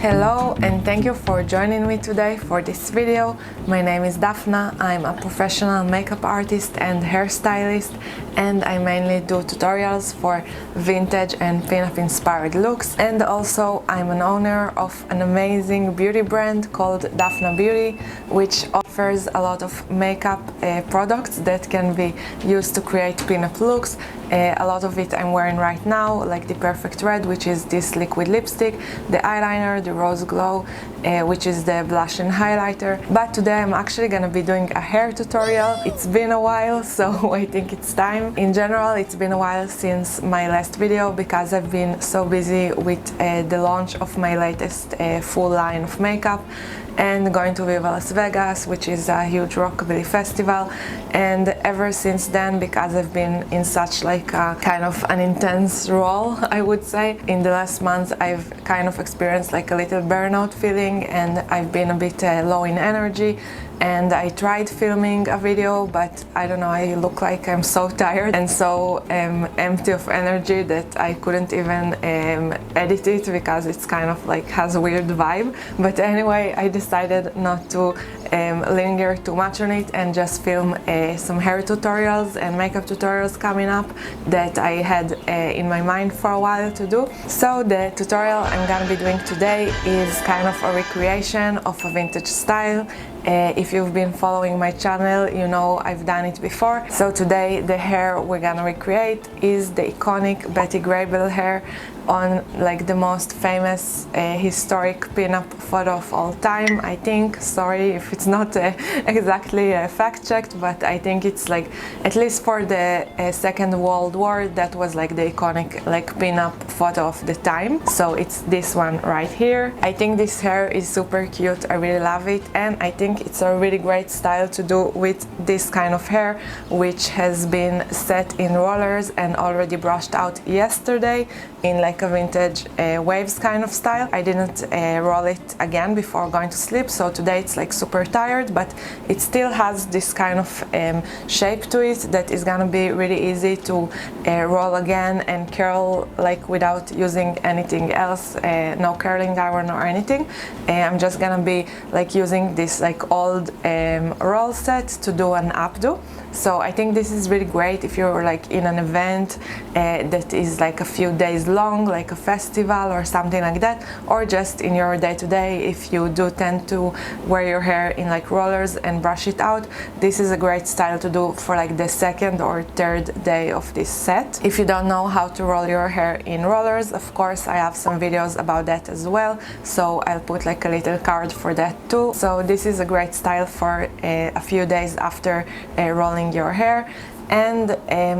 Hello and thank you for joining me today for this video. My name is Daphna, I'm a professional makeup artist and hairstylist, and I mainly do tutorials for vintage and pin-up inspired looks, and also I'm an owner of an amazing beauty brand called Daphna Beauty, which offers a lot of makeup products that can be used to create pin-up looks. A lot of it I'm wearing right now, like the Perfect Red, which is this liquid lipstick, the eyeliner, the Rose Glow, which is the blush and highlighter. But today I'm actually gonna be doing a hair tutorial. It's been a while, so I think it's time. In general, it's been a while since my last video because I've been so busy with the launch of my latest full line of makeup and going to Viva Las Vegas, which is a huge rockabilly festival. And ever since then, because I've been in such like a kind of an intense role, I would say, in the last month I've kind of experienced like a little burnout feeling, and I've been a bit low in energy. And I tried filming a video, but I don't know, I look like I'm so tired and so empty of energy that I couldn't even edit it because it's kind of like has a weird vibe. But anyway, I decided not to linger too much on it and just film some hair tutorials and makeup tutorials coming up that I had in my mind for a while to do. So the tutorial I'm gonna be doing today is kind of a recreation of a vintage style. If you've been following my channel, you know I've done it before. So today the hair we're gonna recreate is the iconic Betty Grable hair on like the most famous historic pin-up photo of all time, I think. Sorry if it's not exactly fact-checked, but I think it's like, at least for the Second World War, that was like the iconic like pin-up photo of the time. So it's this one right here. I think this hair is super cute, I really love it, and I think it's a really great style to do with this kind of hair, which has been set in rollers and already brushed out yesterday in like a vintage waves kind of style. I didn't roll it again before going to sleep, so today it's like super tired, but it still has this kind of shape to it that is gonna be really easy to roll again and curl like without using anything else, no curling iron or anything. I'm just gonna be like using this like old roll set to do an updo. So I think this is really great if you're like in an event that is like a few days long, like a festival or something like that, or just in your day-to-day if you do tend to wear your hair in like rollers and brush it out. This is a great style to do for like the second or third day of this set. If you don't know how to roll your hair in rollers, of course I have some videos about that as well, so I'll put like a little card for that too. So this is a great style for a few days after rolling your hair. And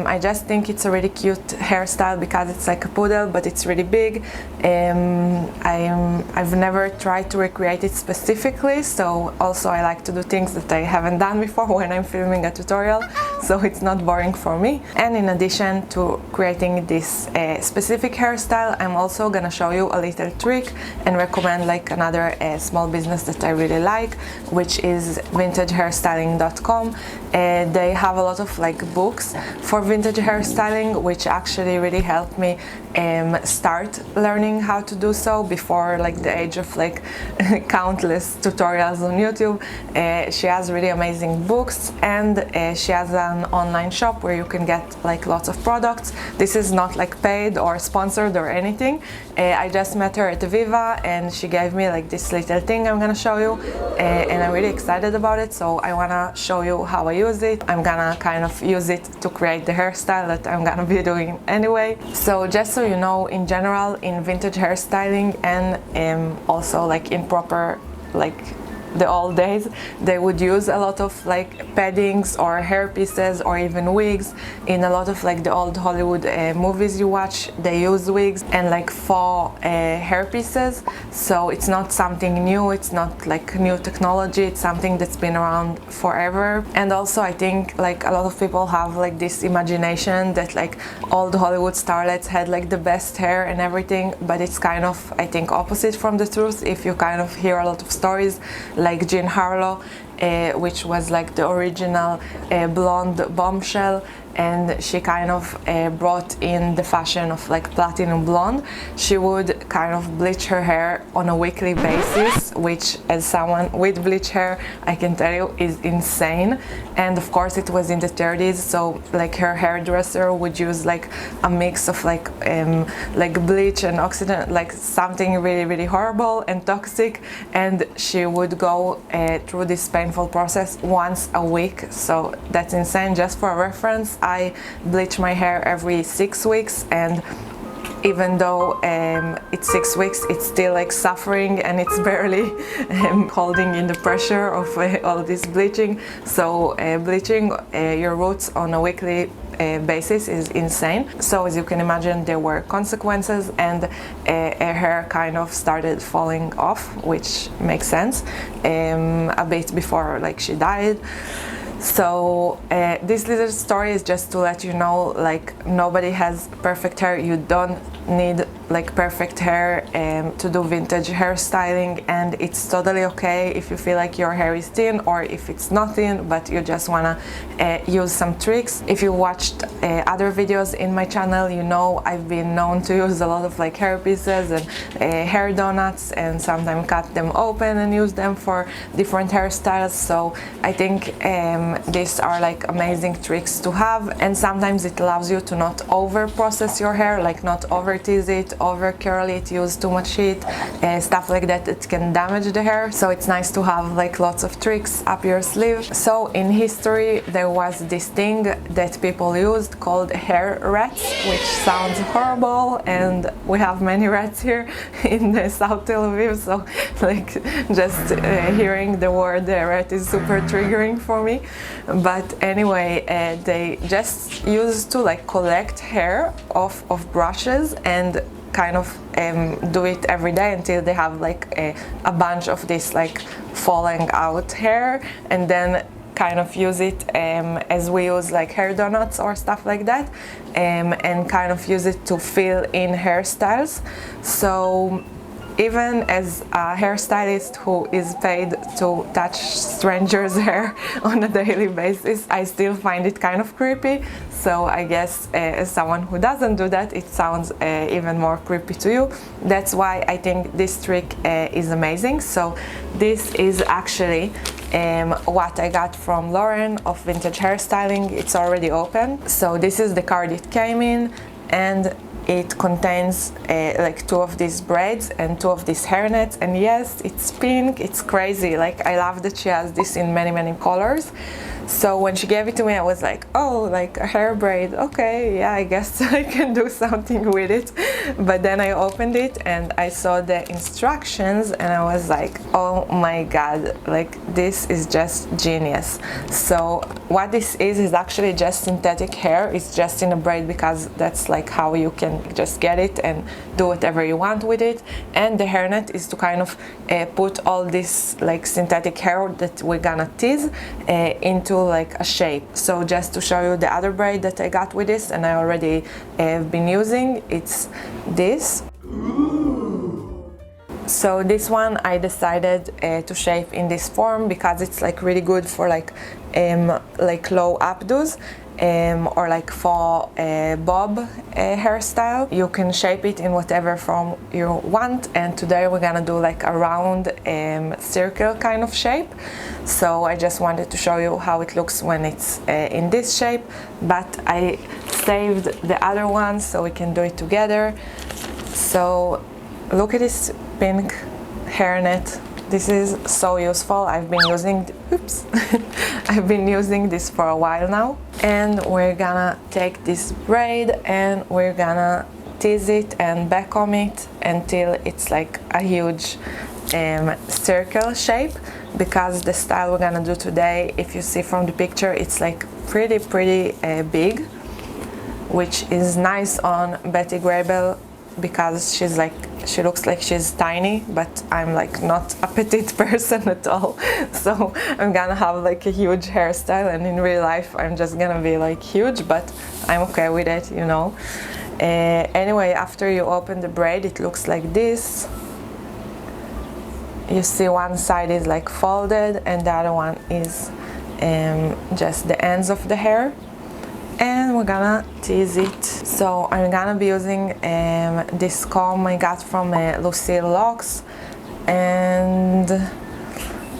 I just think it's a really cute hairstyle because it's like a poodle, but it's really big. I've never tried to recreate it specifically, so also I like to do things that I haven't done before when I'm filming a tutorial, so it's not boring for me. And in addition to creating this specific hairstyle, I'm also gonna show you a little trick and recommend like another small business that I really like, which is vintagehairstyling.com. They have a lot of like books for vintage hairstyling, which actually really helped me start learning how to do so before like the age of like countless tutorials on YouTube. She has really amazing books, and she has an online shop where you can get like lots of products. This is not like paid or sponsored or anything. I just met her at Viva and she gave me like this little thing I'm gonna show you, and I'm really excited about it, so I wanna show you how I use it. I'm gonna kind of use it to create the hairstyle that I'm gonna be doing anyway. So just so you know, in general in vintage hairstyling and also like in proper like the old days, they would use a lot of like paddings or hair pieces or even wigs. In a lot of like the old Hollywood movies you watch, they use wigs and like faux hair pieces. So it's not something new, it's not like new technology, it's something that's been around forever. And also I think like a lot of people have like this imagination that like old Hollywood starlets had like the best hair and everything, but it's kind of, I think, opposite from the truth if you kind of hear a lot of stories like Jean Harlow, which was like the original blonde bombshell. and she kind of brought in the fashion of like platinum blonde. She would kind of bleach her hair on a weekly basis, which as someone with bleach hair I can tell you is insane. And of course it was in the 30s, so like her hairdresser would use like a mix of like bleach and oxidant, like something really horrible and toxic, and she would go through this painful process once a week. So that's insane. Just for reference, I bleach my hair every 6 weeks, and even though it's 6 weeks, it's still like suffering, and it's barely holding in the pressure of all this bleaching. So bleaching your roots on a weekly basis is insane. So as you can imagine, there were consequences, and her hair kind of started falling off, which makes sense, a bit before like she died. So this little story is just to let you know, like, nobody has perfect hair. You don't need like perfect hair to do vintage hairstyling, and it's totally okay if you feel like your hair is thin or if it's not thin, but you just wanna use some tricks. If you watched other videos in my channel, you know I've been known to use a lot of like hair pieces and hair donuts, and sometimes cut them open and use them for different hairstyles. So I think these are like amazing tricks to have, and sometimes it allows you to not over process your hair, like not over tease it, over curl it, use too much heat, stuff like that. It can damage the hair, so it's nice to have like lots of tricks up your sleeve. So in history there was this thing that people used called hair rats, which sounds horrible, and we have many rats here in the South Tel Aviv, so like just hearing the word rat is super triggering for me. But anyway, they just used to like collect hair off of brushes and kind of do it every day until they have like a bunch of this like falling out hair, and then kind of use it as we use like hair donuts or stuff like that, and kind of use it to fill in hairstyles. So even as a hairstylist who is paid to touch strangers' hair on a daily basis, I still find it kind of creepy. So I guess as someone who doesn't do that, it sounds even more creepy to you. That's why I think this trick is amazing. So this is actually what I got from Lauren of Vintage Hairstyling. It's already open. So this is the card it came in, and it contains like 2 of these braids and 2 of these hairnets, and yes, it's pink. It's crazy. Like, I love that she has this in many colors. So when she gave it to me, I was like, oh, like a hair braid, okay, yeah, I guess I can do something with it. But then I opened it and I saw the instructions, and I was like, oh my god, like this is just genius. So what this is actually just synthetic hair. It's just in a braid because that's like how you can just get it and do whatever you want with it. And the hairnet is to kind of put all this like synthetic hair that we're gonna tease into like a shape. So just to show you the other braid that I got with this, and I already have been using, it's this. So this one I decided to shape in this form because it's like really good for like low updos or like for a bob hairstyle. You can shape it in whatever form you want, and today we're gonna do like a round circle kind of shape. So I just wanted to show you how it looks when it's in this shape, but I saved the other one so we can do it together. So look at this pink hairnet. This is so useful. I've been using, I've been using this for a while now. And we're gonna take this braid and we're gonna tease it and backcomb it until it's like a huge circle shape, because the style we're gonna do today, if you see from the picture, it's like pretty big, which is nice on Betty Grable because she looks like she's tiny, but I'm like not a petite person at all. So I'm gonna have like a huge hairstyle, and in real life I'm just gonna be like huge, but I'm okay with it, you know. Anyway, after you open the braid, it looks like this. You see one side is like folded and the other one is just the ends of the hair. and we're gonna tease it. So I'm gonna be using this comb I got from Lucille Locks, and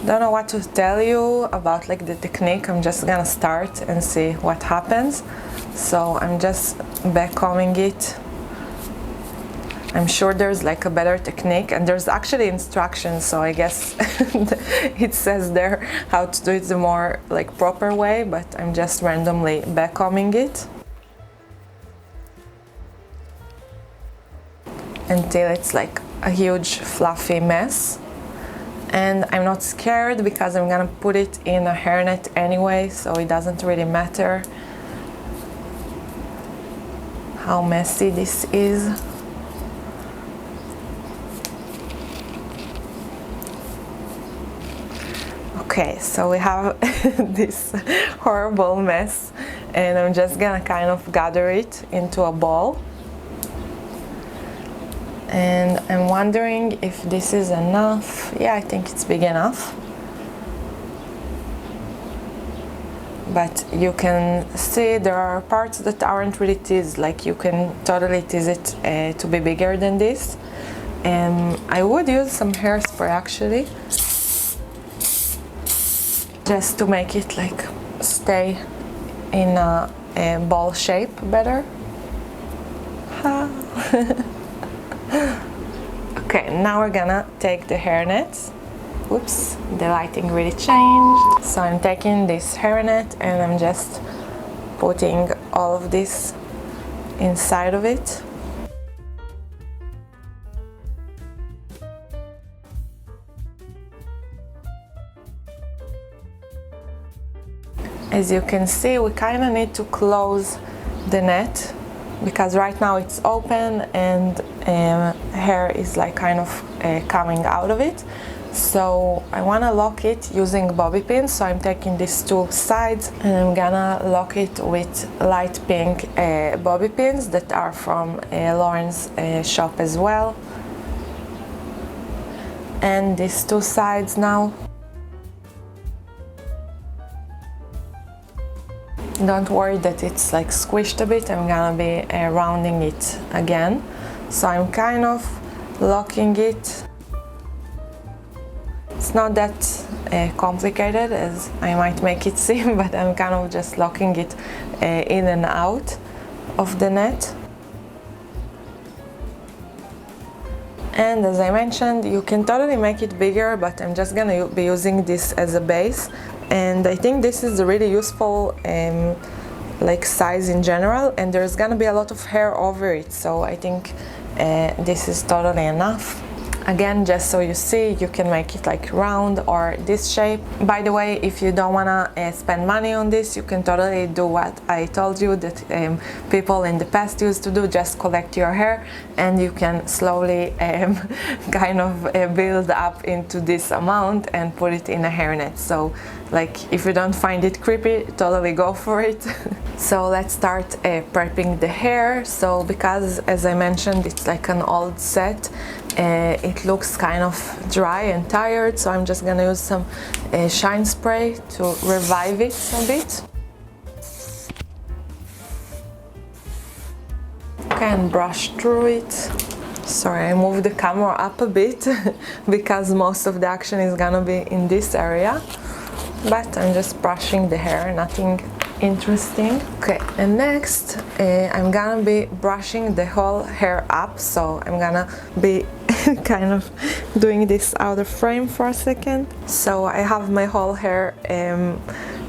don't know what to tell you about like the technique. I'm just gonna start and see what happens. So I'm just back combing it. I'm sure there's like a better technique, and there's actually instructions, so I guess it says there how to do it the more like proper way, but I'm just randomly backcombing it until it's like a huge fluffy mess. And I'm not scared because I'm gonna put it in a hairnet anyway, so it doesn't really matter how messy this is. Okay, so we have this horrible mess, and I'm just gonna kind of gather it into a ball. And I'm wondering if this is enough. Yeah, I think it's big enough. But you can see there are parts that aren't really teased, like you can totally tease it to be bigger than this. I would use some hairspray actually, just to make it like stay in a ball shape better. Okay, now we're gonna take the hairnet. Oops, the lighting really changed. So I'm taking this hairnet and I'm just putting all of this inside of it. As you can see, we kind of need to close the net because right now it's open and hair is like kind of coming out of it. So I want to lock it using bobby pins. So I'm taking these two sides and I'm gonna lock it with light pink bobby pins that are from Lauren's shop as well. And these two sides now. Don't worry that it's like squished a bit, I'm gonna be rounding it again. So I'm kind of locking it. It's not that complicated as I might make it seem, but I'm kind of just locking it in and out of the net. And as I mentioned, you can totally make it bigger, but I'm just gonna be using this as a base. And I think this is a really useful like size in general, and there's gonna be a lot of hair over it, so I think this is totally enough. Again, just so you see, you can make it like round or this shape. By the way, if you don't wanna spend money on this, you can totally do what I told you that people in the past used to do, just collect your hair and you can slowly kind of build up into this amount and put it in a hairnet. So like if you don't find it creepy, totally go for it. So let's start prepping the hair. So because as I mentioned, it's like an old set, it looks kind of dry and tired, so I'm just gonna use some shine spray to revive it a bit. Okay, and brush through it. Sorry, I moved the camera up a bit because most of the action is gonna be in this area. But I'm just brushing the hair, nothing interesting. Okay, and next I'm gonna be brushing the whole hair up, so I'm gonna be kind of doing this outer frame for a second. So I have my whole hair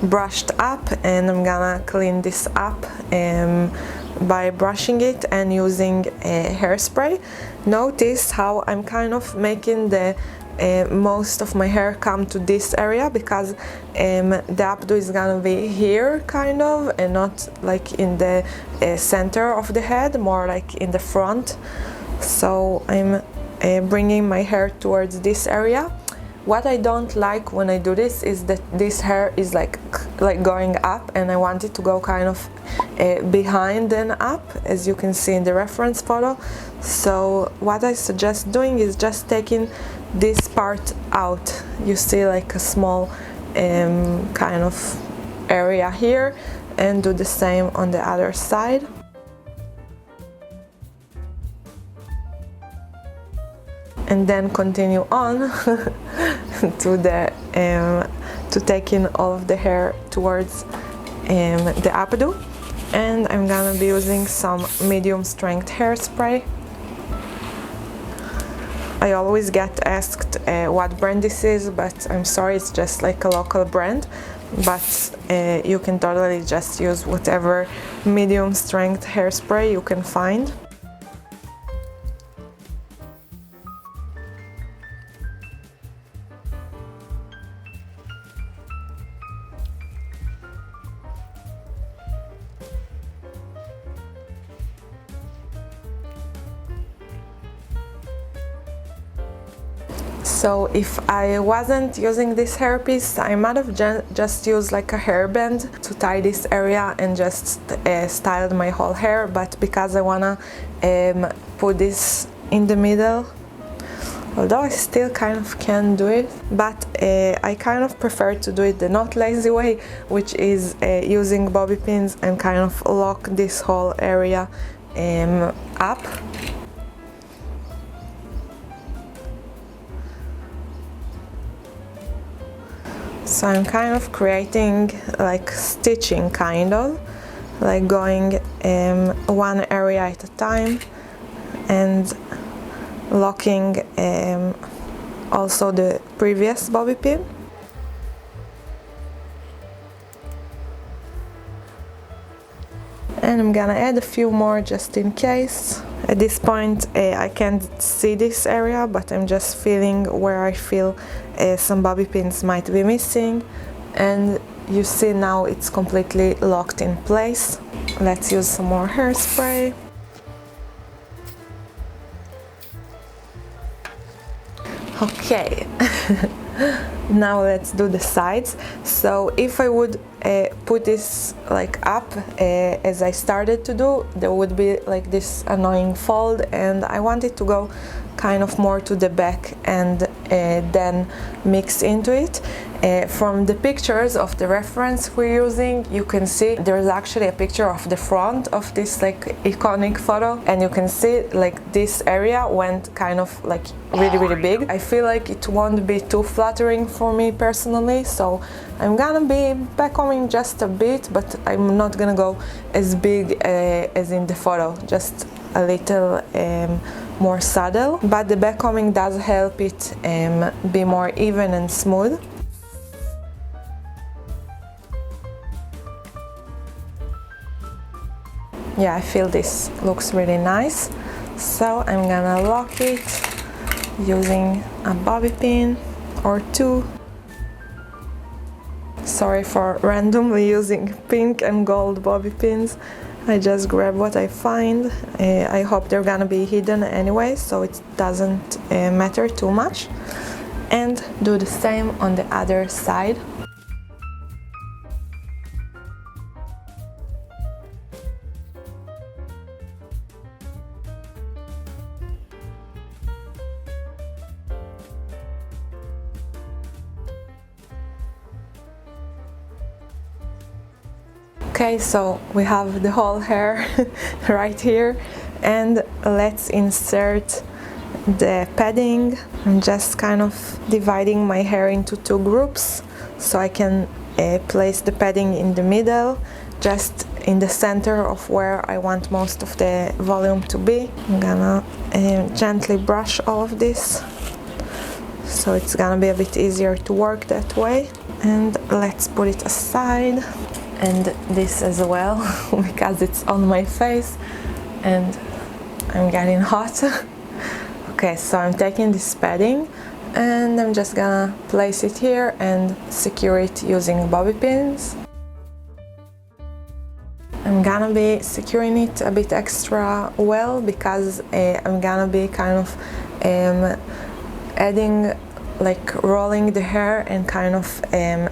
brushed up, and I'm gonna clean this up by brushing it and using hairspray. Notice how I'm kind of making the most of my hair come to this area, because the updo is gonna be here kind of, and not like in the center of the head, more like in the front. So I'm bringing my hair towards this area. What I don't like when I do this is that this hair is like going up, and I want it to go kind of behind and up, as you can see in the reference photo. So what I suggest doing is just taking this part out. You see like a small kind of area here and do the same on the other side. And then continue on to taking all of the hair towards the updo. And I'm gonna be using some medium strength hairspray. I always get asked what brand this is, but I'm sorry, it's just like a local brand. But you can totally just use whatever medium strength hairspray you can find. So if I wasn't using this hairpiece, I might have just used like a hairband to tie this area and just styled my whole hair, but because I wanna put this in the middle, although I still kind of can do it, but I kind of prefer to do it the not lazy way, which is using bobby pins and kind of lock this whole area up. So I'm kind of creating like stitching, kind of like going one area at a time and locking also the previous bobby pin. And I'm gonna add a few more just in case. At this point I can't see this area, but I'm just feeling where I feel some bobby pins might be missing, and you see now it's completely locked in place. Let's use some more hairspray. Okay. Now let's do the sides. So if I would put this like up as I started to do, there would be like this annoying fold, and I want it to go kind of more to the back and then mix into it. From the pictures of the reference we're using, you can see there's actually a picture of the front of this like iconic photo, and you can see like this area went kind of like really big. I feel like it won't be too flattering for me personally, so I'm gonna be backcombing just a bit, but I'm not gonna go as big as in the photo, just a little more subtle, but the backcombing does help it be more even and smooth. Yeah, I feel this looks really nice, so I'm gonna lock it using a bobby pin or two. Sorry for randomly using pink and gold bobby pins. I just grab what I find. I hope they're gonna be hidden anyway, so it doesn't matter too much. And do the same on the other side. Okay, so we have the whole hair right here, and let's insert the padding. I'm just kind of dividing my hair into two groups so I can place the padding in the middle, just in the center of where I want most of the volume to be. I'm gonna gently brush all of this, so it's gonna be a bit easier to work that way. And let's put it aside. And this as well, because it's on my face and I'm getting hot. Okay, so I'm taking this padding and I'm just gonna place it here and secure it using bobby pins. I'm gonna be securing it a bit extra well because I'm gonna be kind of adding, like rolling the hair and kind of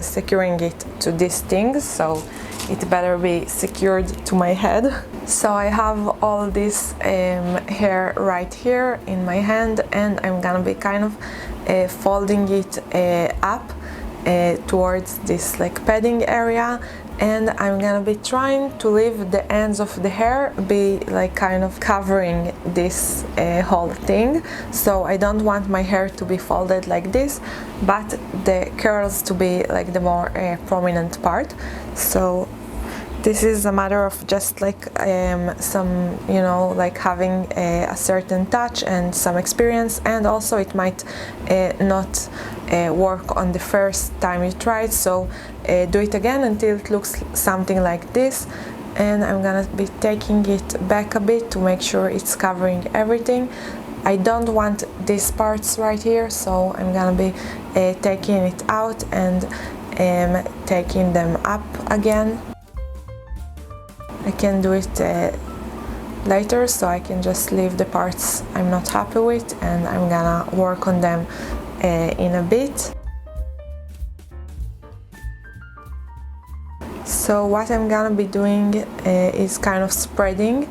securing it to these things, so it better be secured to my head. So I have all this hair right here in my hand, and I'm gonna be kind of folding it up towards this like padding area, and I'm gonna be trying to leave the ends of the hair be like kind of covering this whole thing. So I don't want my hair to be folded like this, but the curls to be like the more prominent part. So this is a matter of just like some, you know, like having a certain touch and some experience, and also it might not work on the first time you try it, so do it again until it looks something like this. And I'm gonna be taking it back a bit to make sure it's covering everything. I don't want these parts right here, so I'm gonna be taking it out and taking them up again. I can do it later, so I can just leave the parts I'm not happy with, and I'm gonna work on them in a bit. So what I'm gonna be doing is kind of spreading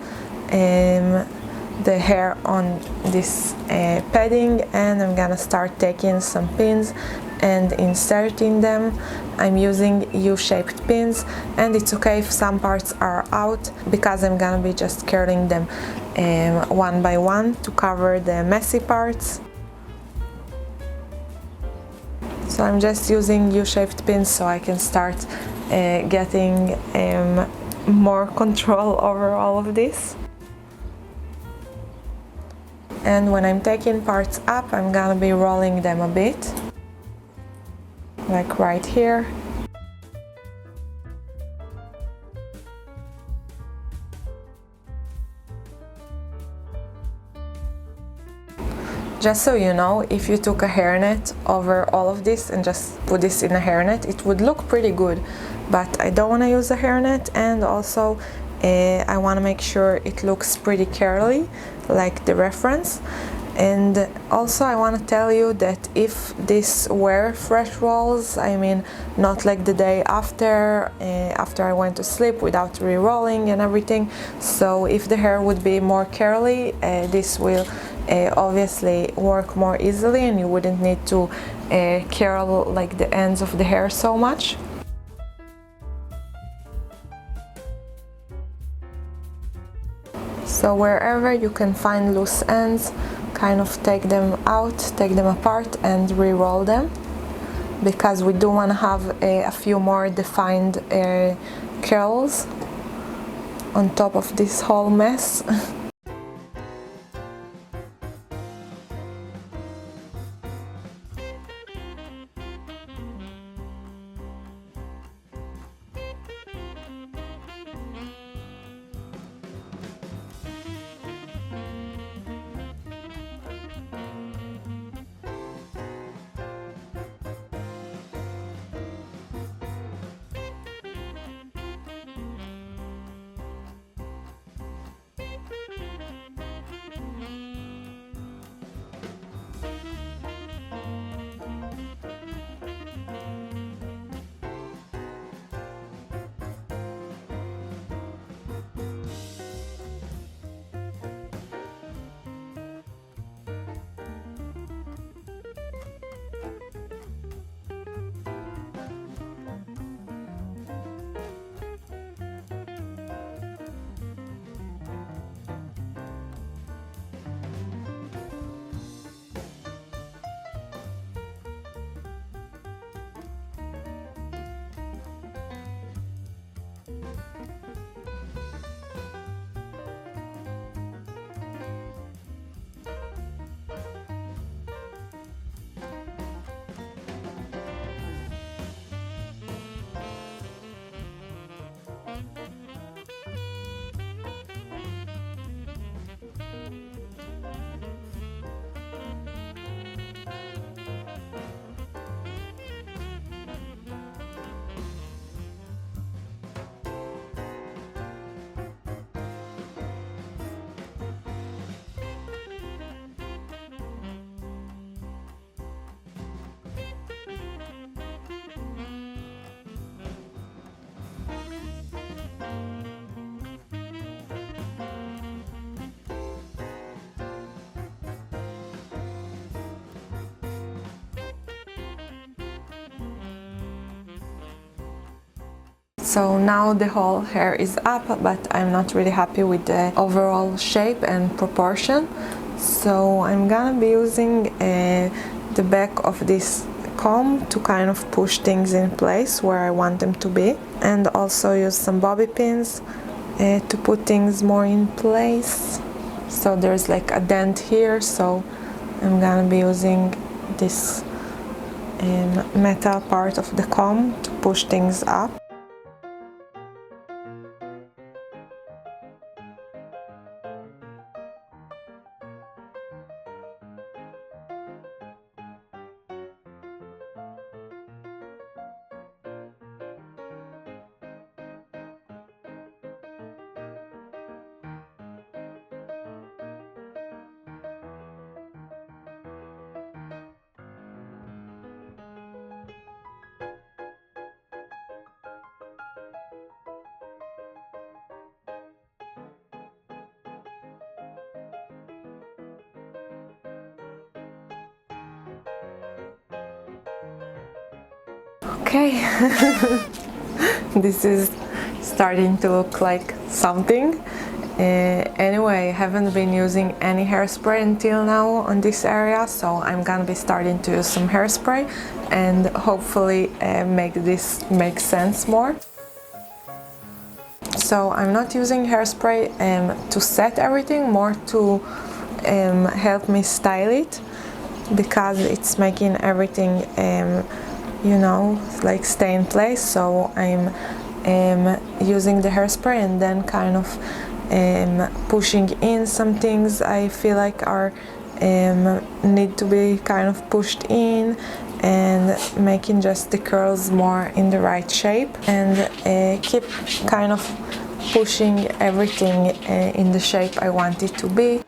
the hair on this padding, and I'm gonna start taking some pins and inserting them. I'm using U-shaped pins, and it's okay if some parts are out because I'm gonna be just curling them one by one to cover the messy parts. So I'm just using U-shaped pins so I can start getting more control over all of this. And when I'm taking parts up, I'm gonna be rolling them a bit, like right here. Just so you know, if you took a hairnet over all of this and just put this in a hairnet, it would look pretty good, but I don't want to use a hairnet, and also I want to make sure it looks pretty curly, like the reference. And also I want to tell you that if these were fresh rolls, I mean not like the day after I went to sleep without re-rolling and everything, so if the hair would be more curly, this will obviously work more easily, and you wouldn't need to curl like the ends of the hair so much. So wherever you can find loose ends, kind of take them out, take them apart and re-roll them, because we do want to have a few more defined curls on top of this whole mess. So now the whole hair is up, but I'm not really happy with the overall shape and proportion. So I'm gonna be using the back of this comb to kind of push things in place where I want them to be, and also use some bobby pins to put things more in place. So there's like a dent here, so I'm gonna be using this metal part of the comb to push things up. Okay, this is starting to look like something. Anyway, I haven't been using any hairspray until now on this area, so I'm gonna be starting to use some hairspray and hopefully make this make sense more. So I'm not using hairspray to set everything, more to help me style it, because it's making everything you know, like stay in place. So I'm using the hairspray and then kind of pushing in some things I feel like are need to be kind of pushed in, and making just the curls more in the right shape, and keep kind of pushing everything in the shape I want it to be.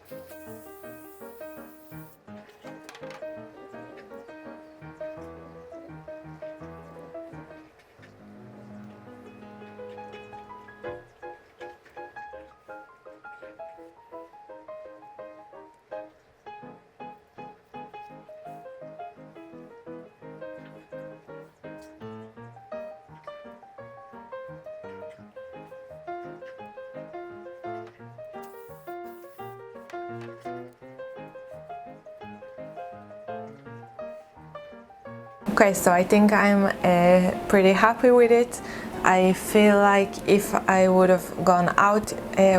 Okay, so I think I'm pretty happy with it. I feel like if I would have gone out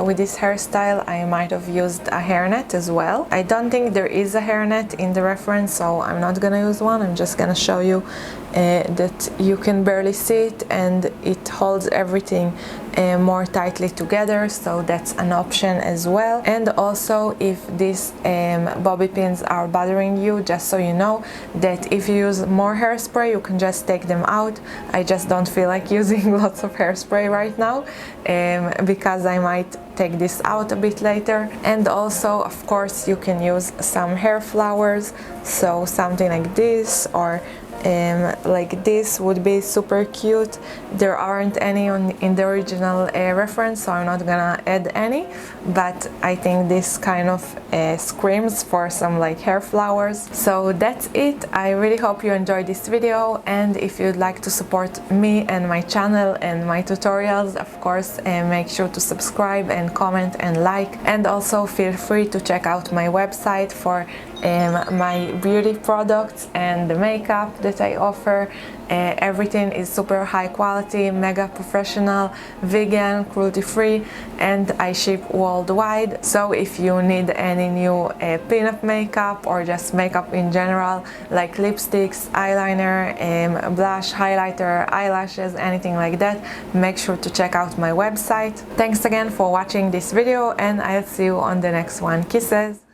with this hairstyle, I might have used a hairnet as well. I don't think there is a hairnet in the reference, so I'm not gonna use one. I'm just gonna show you that you can barely see it, and it holds everything more tightly together, so that's an option as well. And also, if these bobby pins are bothering you, just so you know that if you use more hairspray, you can just take them out. I just don't feel like using lots of hairspray right now, because I might take this out a bit later. And also, of course, you can use some hair flowers, so something like this, or like this would be super cute. There aren't any in the original reference, so I'm not gonna add any, but I think this kind of screams for some like hair flowers. So that's it. I really hope you enjoyed this video, and if you'd like to support me and my channel and my tutorials, of course, make sure to subscribe and comment and like, and also feel free to check out my website for my beauty products and the makeup that I offer. Everything is super high quality, mega professional, vegan, cruelty free, and I ship worldwide. So if you need any new pin-up makeup or just makeup in general, like lipsticks, eyeliner, blush, highlighter, eyelashes, anything like that, make sure to check out my website. Thanks again for watching this video, and I'll see you on the next one. Kisses!